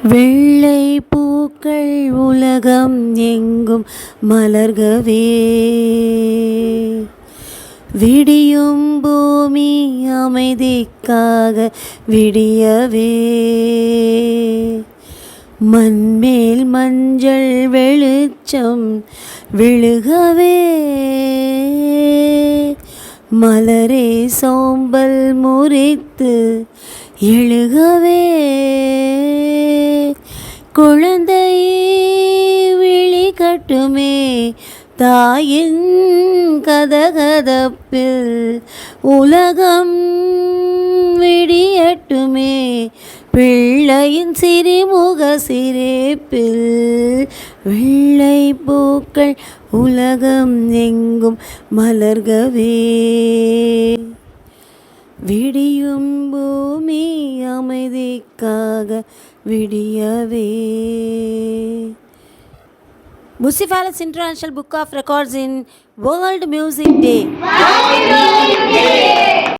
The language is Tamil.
வெள்ளை பூக்கள் உலகம் எங்கும் மலர்கவே, விடியும் பூமி அமைதிக்காக விடியவே, மண்மேல் மஞ்சள் வெளிச்சம் விழுகவே, மலரே சோம்பல் முறித்து எழுகவே, குழந்தை விழி கட்டுமே தாயின் கதகதப்பில், உலகம் விடியட்டுமே பிள்ளையின் சிறிமுக சிரிப்பில். வெள்ளை பூக்கள் உலகம் எங்கும் மலர்கவே, விடியும் பூமி அமைதிக்காக விடியவே. Bucephalus International Book of Records in World Music Day.